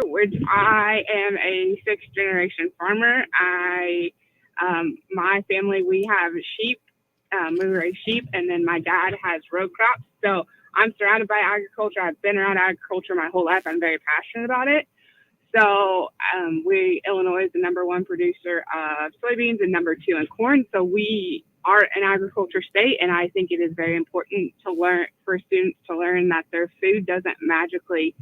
which I am a sixth generation farmer. My family, we have sheep. We raise sheep, and then my dad has row crops. So I'm surrounded by agriculture. I've been around agriculture my whole life. I'm very passionate about it. So Illinois is the number one producer of soybeans and number two in corn. So we are an agriculture state, and I think it is very important for students to learn that their food doesn't magically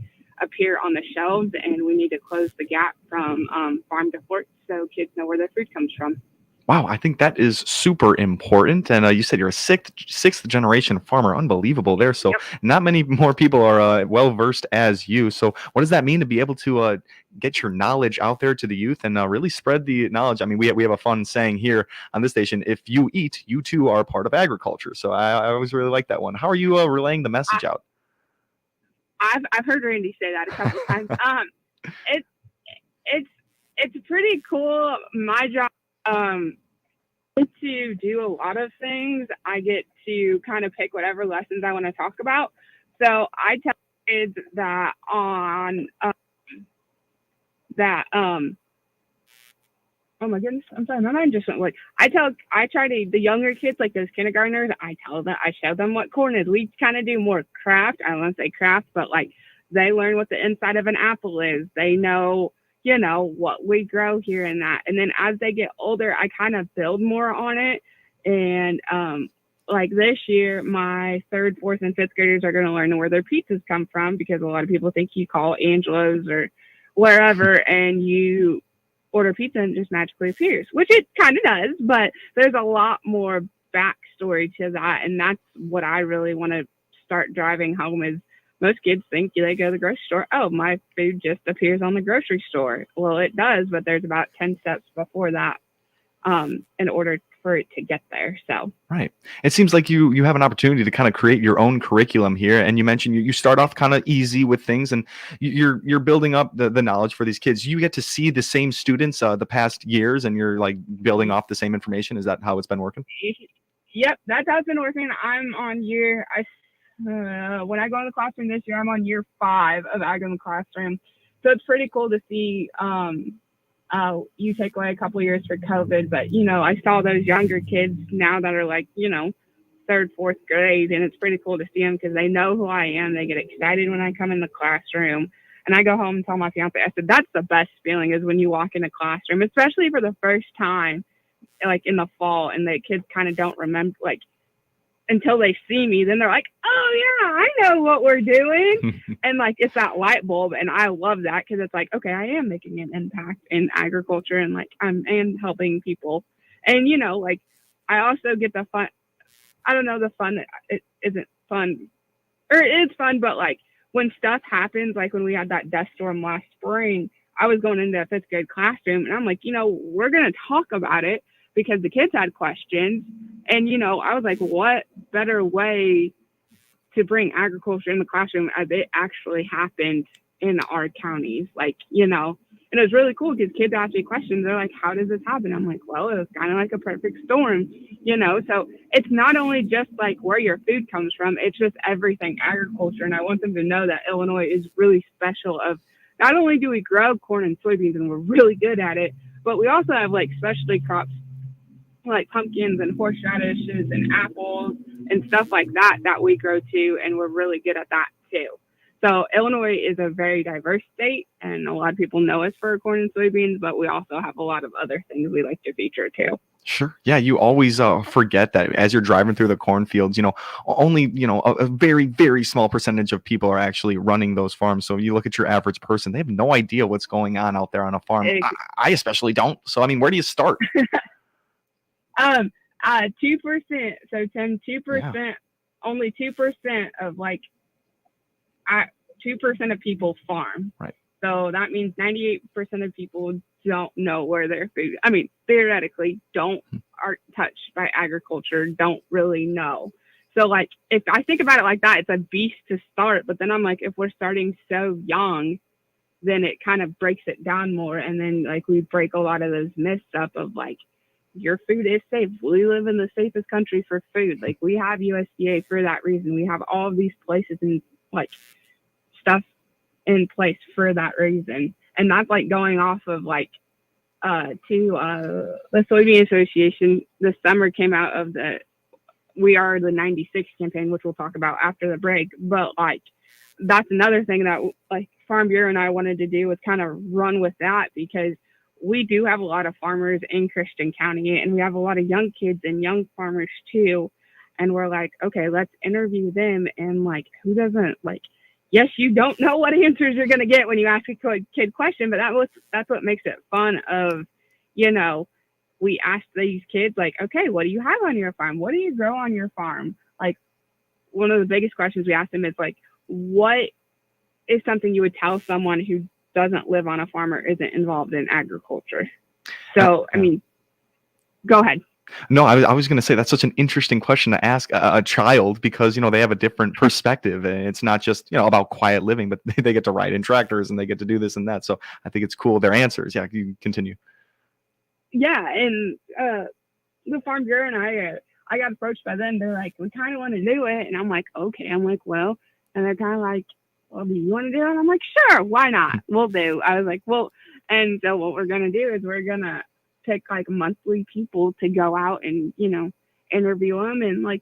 appear on the shelves, and we need to close the gap from farm to fork so kids know where their food comes from. Wow, I think that is super important. And you said you're a sixth generation farmer. Unbelievable there. So Yep. not many more people are well versed as you. So what does that mean to be able to get your knowledge out there to the youth and really spread the knowledge? I mean, we have a fun saying here on this station: if you eat, you too are part of agriculture. So I always really like that one. How are you relaying the message out? I've heard Randy say that a couple of times. It's pretty cool. My job. To do a lot of things. I get to kind of pick whatever lessons I want to talk about. So I tell kids that oh my goodness, I'm sorry, my mind just went like, the younger kids, like those kindergartners, I show them what corn is. We kind of do more craft. I don't want to say craft, but like they learn what the inside of an apple is. They know, what we grow here and that. And then as they get older, I kind of build more on it. And like this year, my third, fourth, and fifth graders are going to learn where their pizzas come from, because a lot of people think you call Angelo's or wherever and you order pizza and it just magically appears, which it kind of does, but there's a lot more backstory to that. And that's what I really want to start driving home is most kids think they go to the grocery store. Oh, my food just appears on the grocery store. Well, it does, but there's about 10 steps before that in order for it to get there. So right. It seems like you have an opportunity to kind of create your own curriculum here. And you mentioned you start off kind of easy with things, and you're building up the knowledge for these kids. You get to see the same students the past years, and you're like building off the same information. Is that how it's been working? Yep, that's how it's been working. I'm on when I go in the classroom this year, I'm on year 5 of Ag in the Classroom. So it's pretty cool to see you take away a couple of years for COVID. But, I saw those younger kids now that are like, third, fourth grade. And it's pretty cool to see them because they know who I am. They get excited when I come in the classroom. And I go home and tell my fiance, I said, that's the best feeling is when you walk in a classroom, especially for the first time, like in the fall, and the kids kind of don't remember, like, until they see me, then they're like, oh yeah, I know what we're doing. And like, it's that light bulb. And I love that because it's like, okay, I am making an impact in agriculture and like I'm helping people. And, like I also get the fun. I don't know, the fun that it isn't fun, or it is fun, but like when stuff happens, like when we had that dust storm last spring, I was going into a 5th grade classroom and I'm like, we're going to talk about it because the kids had questions. And, I was like, what better way to bring agriculture in the classroom as it actually happened in our counties? Like, and it was really cool because kids ask me questions. They're like, how does this happen? I'm like, well, it was kind of like a perfect storm, so it's not only just like where your food comes from, it's just everything agriculture. And I want them to know that Illinois is really special of not only do we grow corn and soybeans and we're really good at it, but we also have like specialty crops like pumpkins and horseradishes and apples and stuff like that we grow too, and we're really good at that too. So Illinois is a very diverse state, and a lot of people know us for corn and soybeans, but we also have a lot of other things we like to feature too. Sure. Yeah, you always forget that as you're driving through the cornfields, only, a very, very small percentage of people are actually running those farms. So you look at your average person, they have no idea what's going on out there on a farm. I especially don't. So, I mean, where do you start? 2%. So 2%, only 2% of 2% of people farm. Right. So that means 98% of people don't know where their food, theoretically aren't touched by agriculture, don't really know. So like, if I think about it like that, it's a beast to start. But then I'm like, if we're starting so young, then it kind of breaks it down more. And then like we break a lot of those myths up of like, your food is safe. We live in the safest country for food. Like we have USDA for that reason. We have all of these places and like stuff in place for that reason. And that's like going off of like the Soybean Association this summer came out of the We Are the 96 campaign, which we'll talk about after the break. But like that's another thing that like Farm Bureau and I wanted to do was kind of run with that, because we do have a lot of farmers in Christian County, and we have a lot of young kids and young farmers too. And we're like, okay, let's interview them. And like, who doesn't like, yes, you don't know what answers you're going to get when you ask a kid question, but that's what makes it fun of, you know, we ask these kids like, okay, what do you have on your farm? What do you grow on your farm? Like one of the biggest questions we ask them is like, what is something you would tell someone who doesn't live on a farm or isn't involved in agriculture? So, I mean, go ahead. No, I was going to say that's such an interesting question to ask a child, because, you know, they have a different perspective. And it's not just, you know, about quiet living, but they get to ride in tractors and they get to do this and that. So I think it's cool. Their answers. Yeah, you continue. Yeah. And the Farm Bureau and I got approached by them. They're like, we kind of want to do it. And I'm like, okay. I'm like, well, and they're kind of like, well, do you want to do it? And I'm like, sure, why not? We'll do. I was like, well, and so what we're going to do is we're going to pick like monthly people to go out and, you know, interview them. And like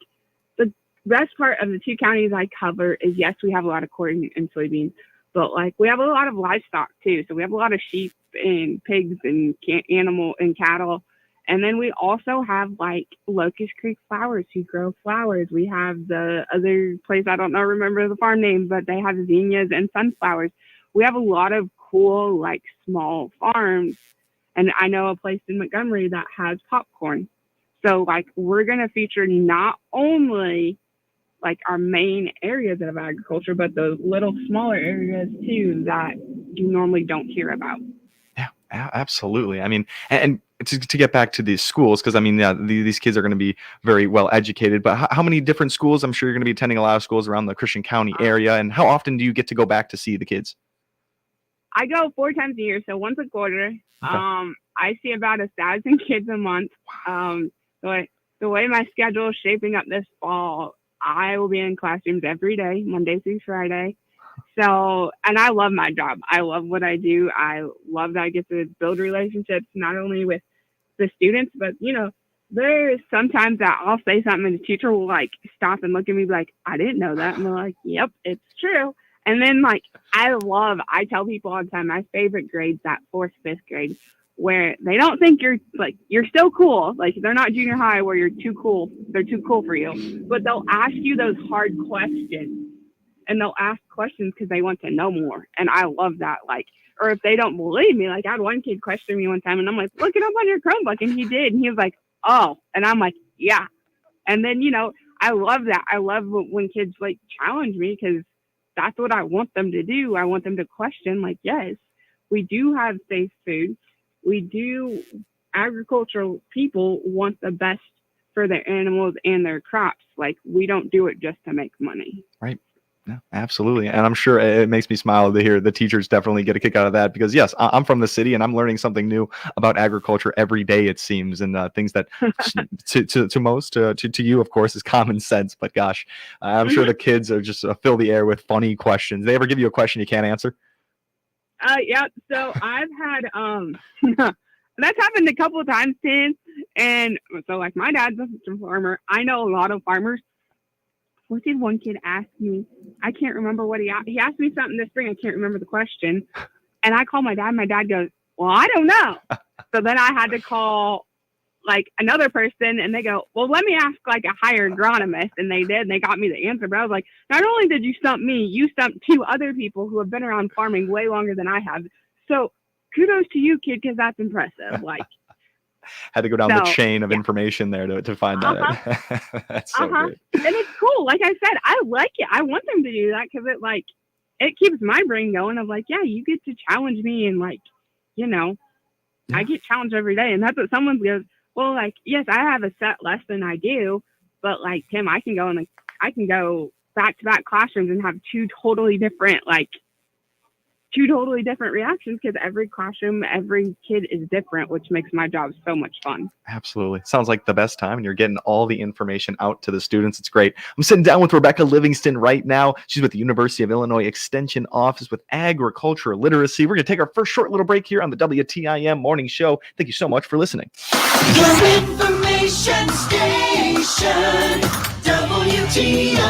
the best part of the two counties I cover is, yes, we have a lot of corn and soybeans, but like we have a lot of livestock too. So we have a lot of sheep and pigs and animal and cattle. And then we also have like Locust Creek Flowers who grow flowers. We have the other place, I don't know, remember the farm name, but they have zinnias and sunflowers. We have a lot of cool, like small farms. And I know a place in Montgomery that has popcorn. So like we're going to feature not only like our main areas of agriculture, but the little smaller areas too that you normally don't hear about. Yeah, absolutely. I mean, and to get back to these schools, because I mean, yeah, these kids are going to be very well educated, but how many different schools? I'm sure you're going to be attending a lot of schools around the Christian County area. And how often do you get to go back to see the kids? I go 4 times a year, so once a quarter. Okay. I see about 1,000 kids a month. The way my schedule is shaping up this fall, I will be in classrooms every day, Monday through Friday. So, and I love my job. I love what I do. I love that I get to build relationships, not only with the students, but, you know, there's sometimes that I'll say something and the teacher will like stop and look at me like, I didn't know that. And they're like, yep, it's true. And then like, I tell people all the time, my favorite grade's that 4th, 5th grade, where they don't think you're still cool. Like they're not junior high where you're too cool. They're too cool for you, but they'll ask you those hard questions, and they'll ask questions because they want to know more. And I love that. Like, or if they don't believe me, like I had one kid question me one time and I'm like, look it up on your Chromebook. And he did. And he was like, oh, and I'm like, yeah. And then, you know, I love that. I love when kids like challenge me, because that's what I want them to do. I want them to question, like, yes, we do have safe food. We do, agricultural people want the best for their animals and their crops. Like, we don't do it just to make money. Right. No, absolutely. And I'm sure it makes me smile to hear the teachers definitely get a kick out of that, because yes, I'm from the city and I'm learning something new about agriculture every day, it seems, and things that to most, to you, of course, is common sense. But gosh, I'm sure the kids are just fill the air with funny questions. They ever give you a question you can't answer? Yeah. So I've had, that's happened a couple of times, Tim. And so like my dad's a farmer. I know a lot of farmers. What did one kid ask me? I can't remember what he asked me something this spring. I can't remember the question. And I called my dad. My dad goes, well, I don't know. So then I had to call like another person, and they go, well, let me ask like a higher agronomist. And they did, and they got me the answer. But I was like, not only did you stump me, you stumped 2 other people who have been around farming way longer than I have. So kudos to you, kid, because that's impressive. Like, had to go down the chain of information there to find that. That's so great. And it's cool. Like I said, I like it. I want them to do that, because it keeps my brain going of like, yeah, you get to challenge me, and like, you know, yeah. I get challenged every day. And that's what someone goes, well, like, yes, I have a set lesson I do, but like, Tim, I can go back to back classrooms and have 2 totally different like two totally different reactions because every classroom, every kid is different, which makes my job so much fun. Absolutely. Sounds like the best time, and you're getting all the information out to the students. It's great. I'm sitting down with Rebecca Livingston right now. She's with the University of Illinois Extension Office with Agricultural Literacy. We're going to take our first short little break here on the WTIM Morning Show. Thank you so much for listening. Your information station, WTIM.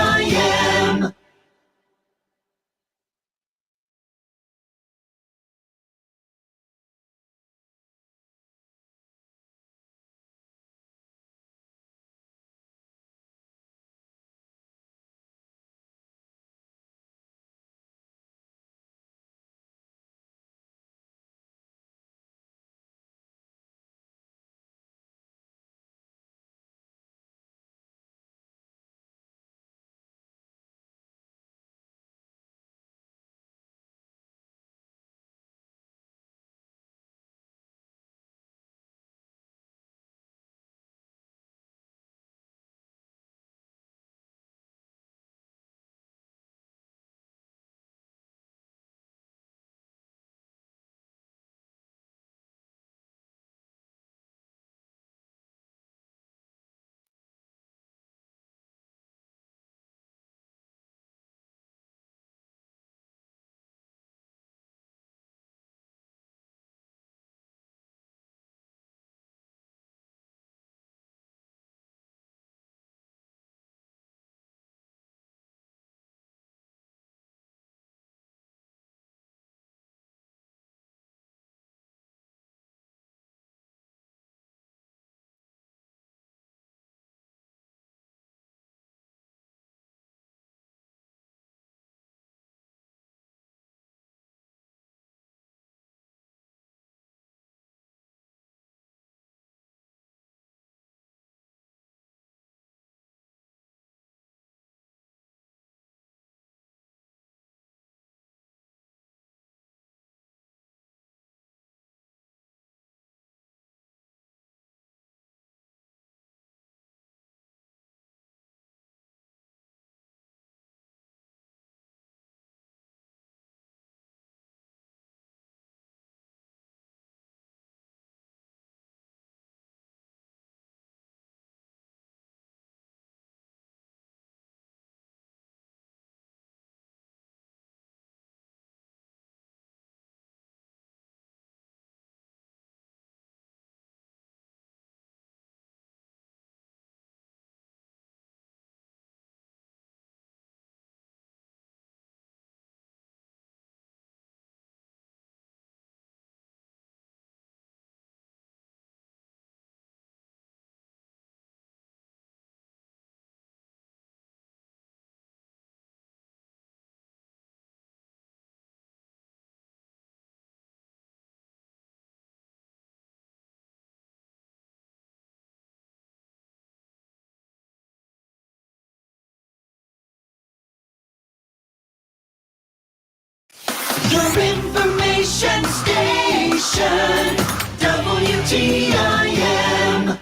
Your information station, WTIM.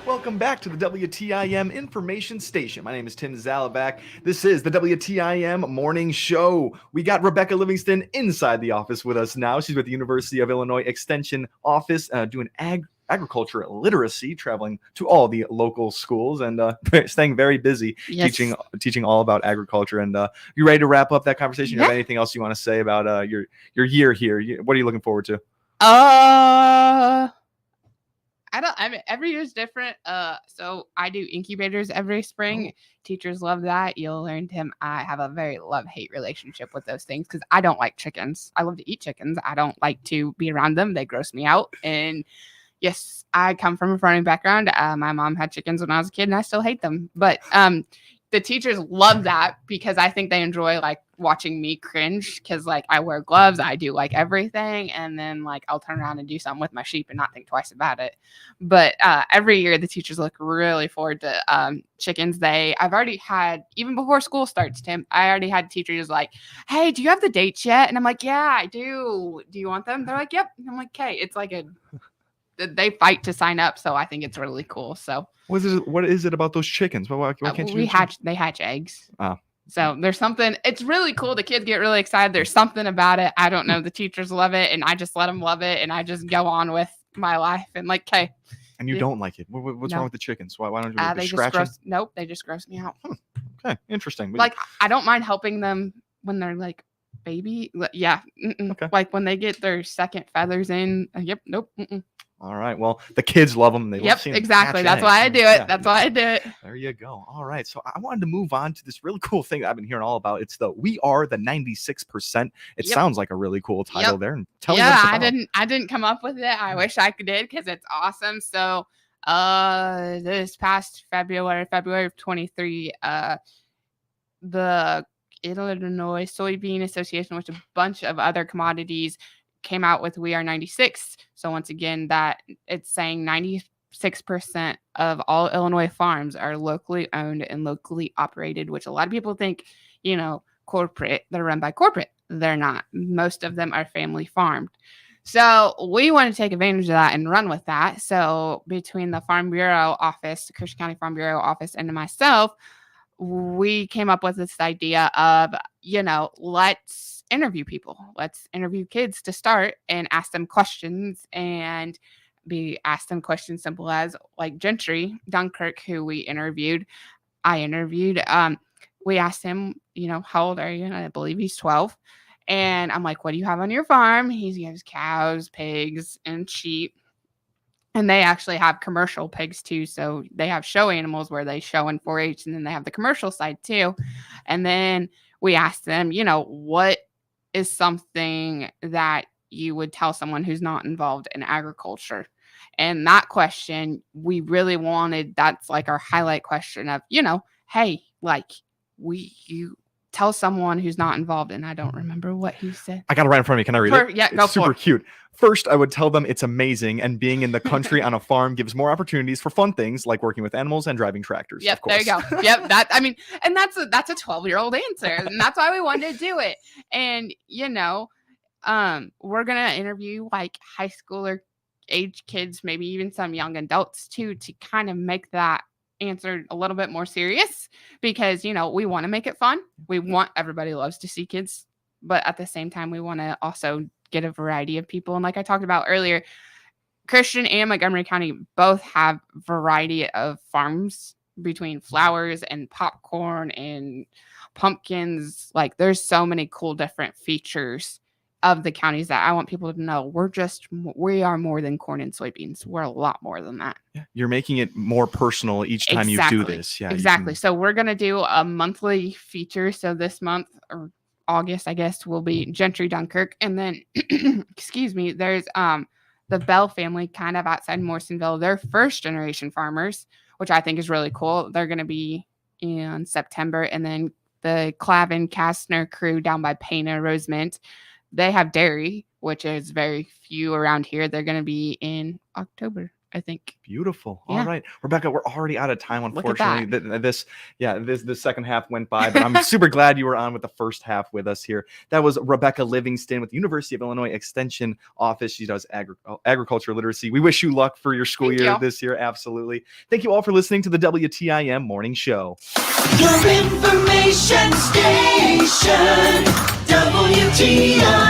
Welcome back to the WTIM Information Station. My name is Tim Zalabak. This is the WTIM Morning Show. We got Rebecca Livingston inside the office with us now. She's with the University of Illinois Extension Office doing agriculture literacy, traveling to all the local schools and staying very busy. Yes. teaching all about agriculture. And you ready to wrap up that conversation? You have Yeah. anything else you want to say about your year here? What are you looking forward to? I mean, every year is different. So I do incubators every spring. Teachers love that. You'll learn, Tim, I have a very love-hate relationship with those things because I don't like chickens. I love to eat chickens. I don't like to be around them. They gross me out. And yes, I come from a farming background. My mom had chickens when I was a kid, and I still hate them. But the teachers love that because I think they enjoy like watching me cringe because like I wear gloves, I do like everything, and then like I'll turn around and do something with my sheep and not think twice about it. But every year the teachers look really forward to chickens. I've already had, even before school starts, Tim, I already had teachers like, hey, do you have the dates yet? And I'm like, yeah, I do. Do you want them? They're like, yep. And I'm like, okay. It's like they fight to sign up, so I think it's really cool. So What is it about those chickens? Why can't you? they hatch eggs. So there's something, it's really cool. The kids get really excited. There's something about it. I don't know. The teachers love it, and I just let them love it, and I just go on with my life. And like, okay. And you don't like it. What's wrong with the chickens? Why don't you They scratching? Nope, they just gross me out. Okay, interesting. Like, I don't mind helping them when they're like baby. Yeah. Okay. Like when they get their second feathers in. Yep. Nope. All right. Well, the kids love them. They love seeing them Exactly. hatch That's why I eggs. do it. Yeah. That's why I do it. There you go. All right. So I wanted to move on to this really cool thing that I've been hearing all about. It's the We Are the 96%. It sounds like a really cool title there. And tell me what it's about. I didn't come up with it. I wish I did, because it's awesome. So this past February of 23, the Illinois Soybean Association, which a bunch of other commodities, came out with We Are 96. So once again, that it's saying 96% of all Illinois farms are locally owned and locally operated, which a lot of people think, corporate, they're run by corporate. They're not. Most of them are family farmed. So we want to take advantage of that and run with that. So between the Farm Bureau office, the Christian County Farm Bureau office, and myself, we came up with this idea of, let's interview people. Let's interview kids to start and ask them questions, and ask them questions simple as like Gentry Dunkirk, who I interviewed. We asked him, how old are you? And I believe he's 12. And I'm like, what do you have on your farm? He has cows, pigs, and sheep. And they actually have commercial pigs too. So they have show animals where they show in 4-H, and then they have the commercial side too. And then we asked them, what is something that you would tell someone who's not involved in agriculture? And that question, we really wanted, that's like our highlight question of, hey, like you tell someone who's not involved. And I don't remember what he said. I got it right in front of me. Can I read it? Yeah, go for it. Super cute. First, I would tell them it's amazing, and being in the country on a farm gives more opportunities for fun things like working with animals and driving tractors. Yep, of course. there you go. Yep, and that's a 12-year-old answer, and that's why we wanted to do it. And we're gonna interview like high schooler age kids, maybe even some young adults too, to kind of make that answer a little bit more serious, because we want to make it fun. Everybody loves to see kids, but at the same time we want to also get a variety of people. And like I talked about earlier, Christian and Montgomery County both have variety of farms between flowers and popcorn and pumpkins. Like there's so many cool different features of the counties that I want people to know we are more than corn and soybeans. We're a lot more than that. Yeah, you're making it more personal each time you do this. Yeah, exactly. So we're going to do a monthly feature. So this month, or August, I guess, will be Gentry Dunkirk. And then, excuse me, there's the Bell family kind of outside Morrisonville. They're first generation farmers, which I think is really cool. They're going to be in September. And then the Clavin Kastner crew down by Pana, Rosemont, they have dairy, which is very few around here. They're going to be in October, I think. Beautiful. Yeah. All right, Rebecca, we're already out of time. Unfortunately, this second half went by, but I'm super glad you were on with the first half with us here. That was Rebecca Livingston with the University of Illinois Extension Office. She does agriculture literacy. We wish you luck for your school year this year. Absolutely. Thank you all for listening to the WTIM Morning Show. Your information station, WTIM.